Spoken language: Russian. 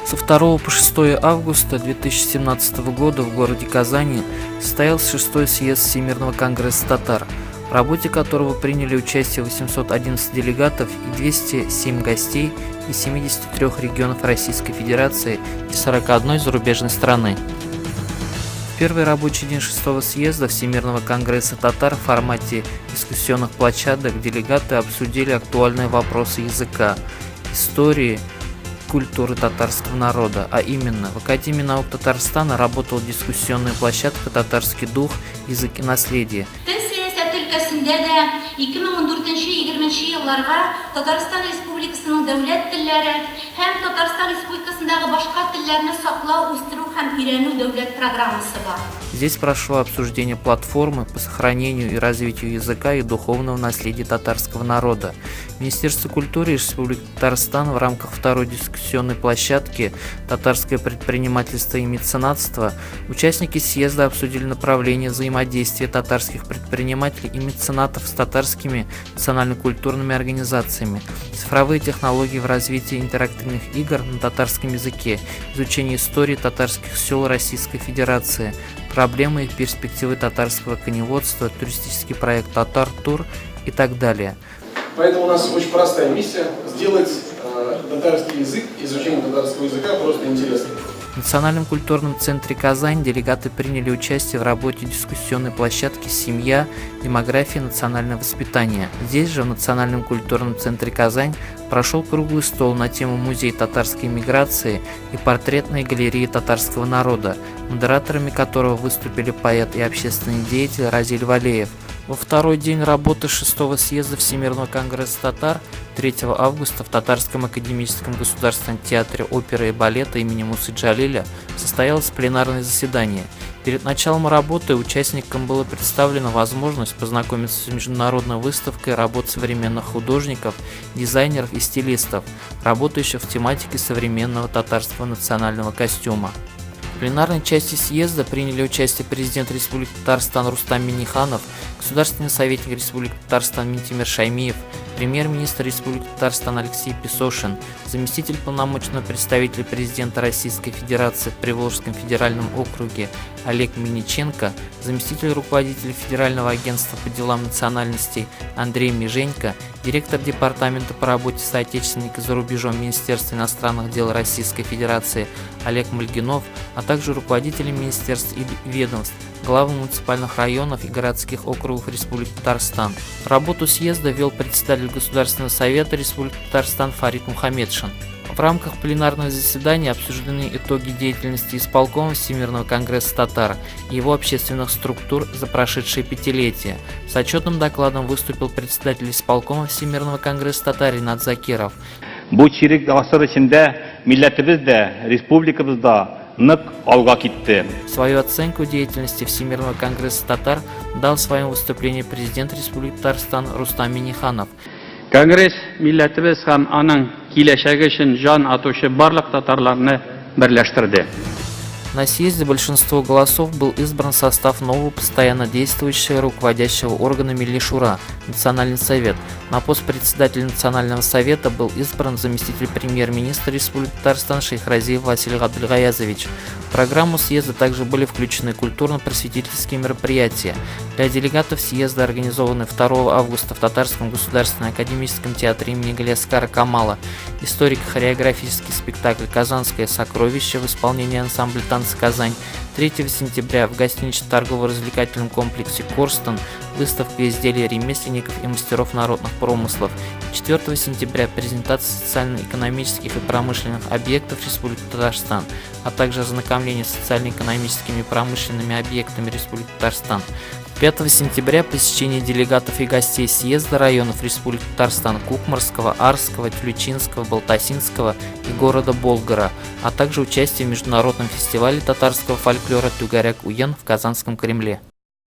Со 2 по 6 августа 2017 года в городе Казани состоялся 6-й съезд Всемирного конгресса татар, в работе которого приняли участие 811 делегатов и 207 гостей из 73 регионов Российской Федерации и 41 зарубежной страны. В первый рабочий день 6-го съезда Всемирного конгресса татар в формате дискуссионных площадок делегаты обсудили актуальные вопросы языка, истории, культуры татарского народа, а именно в Академии наук Татарстана работала дискуссионная площадка «Татарский дух, язык и наследие». Татарстан Республикасының дәүләт телләре һәм Татарстан Республикасындагы башка телләрне саклау, үстерү һәм өйрәнү дәүләт программасы бар. Здесь прошло обсуждение платформы по сохранению и развитию языка и духовного наследия татарского народа. Министерство культуры Республики Татарстан в рамках второй дискуссионной площадки «Татарское предпринимательство и меценатство» участники съезда обсудили направление взаимодействия татарских предпринимателей и меценатов с татарскими национально-культурными организациями, цифровые технологии в развитии интерактивных игр на татарском языке, изучение истории татарских сел Российской Федерации, проблемы и перспективы татарского коневодства, туристический проект «Татар-тур» и так далее. Поэтому у нас очень простая миссия – сделать татарский язык, изучение татарского языка просто интересным. В Национальном культурном центре Казань делегаты приняли участие в работе дискуссионной площадки «Семья. Демография. Национальное воспитание». Здесь же, в Национальном культурном центре Казань, прошел круглый стол на тему «Музей татарской миграции» и портретные галереи татарского народа, модераторами которого выступили поэт и общественный деятель Разиль Валеев. Во второй день работы 6-го съезда Всемирного конгресса татар 3 августа в Татарском академическом государственном театре оперы и балета имени Мусы Джалиля состоялось пленарное заседание. Перед началом работы участникам была представлена возможность познакомиться с международной выставкой работ современных художников, дизайнеров и стилистов, работающих в тематике современного татарского национального костюма. В пленарной части съезда приняли участие президент Республики Татарстан Рустам Минниханов, государственный советник Республики Татарстан Минтимир Шаймиев, премьер-министр Республики Татарстан Алексей Песошин, заместитель полномочного представителя президента Российской Федерации в Приволжском федеральном округе Олег Мельниченко, заместитель руководителя Федерального агентства по делам национальностей Андрей Меженько, директор департамента по работе с соотечественниками за рубежом Министерства иностранных дел Российской Федерации Олег Мальгинов, а также руководители министерств и ведомств, главы муниципальных районов и городских округов Республики Татарстан. Работу съезда вел председатель Государственного совета Республики Татарстан Фарид Мухаммедшин. В рамках пленарного заседания обсуждены итоги деятельности исполкома Всемирного конгресса татар и его общественных структур за прошедшее пятилетие. С отчетным докладом выступил председатель исполкома Всемирного конгресса татар Ринат Закиров. Бу чирек гасыр ичиндә милләтебез дә, республикабыз да нык алга китте. Свою оценку деятельности Всемирного конгресса татар дал в своем выступлении президент Республики Татарстан Рустам Минниханов. Конгресс милләтебез һәм аның киләчәге өчен жан атучы барлык татарларны берләштерде. На съезде большинство голосов был избран состав нового постоянно действующего руководящего органа Милли Шура – Национальный совет. На пост председателя Национального совета был избран заместитель премьер-министра Республики Татарстан Шейх Разиев Василий Абдульгаязович. В программу съезда также были включены культурно-просветительские мероприятия. Для делегатов съезда организованы 2 августа в Татарском государственном академическом театре имени Галиаскара Камала историко-хореографический спектакль «Казанское сокровище» в исполнении ансамбля «Танцы Казань». 3 сентября в гостинично-торгово-развлекательном комплексе «Корстон» выставка изделий ремесленников и мастеров народных промыслов. 4 сентября презентация социально-экономических и промышленных объектов Республики Татарстан, а также ознакомление с социально-экономическими и промышленными объектами Республики Татарстан. 5 сентября посещение делегатов и гостей съезда районов Республики Татарстан Кукмарского, Арского, Тюльчинского, Балтасинского и города Болгара, а также участие в международном фестивале татарского фольклора «Тугаряк-Уен» в Казанском Кремле.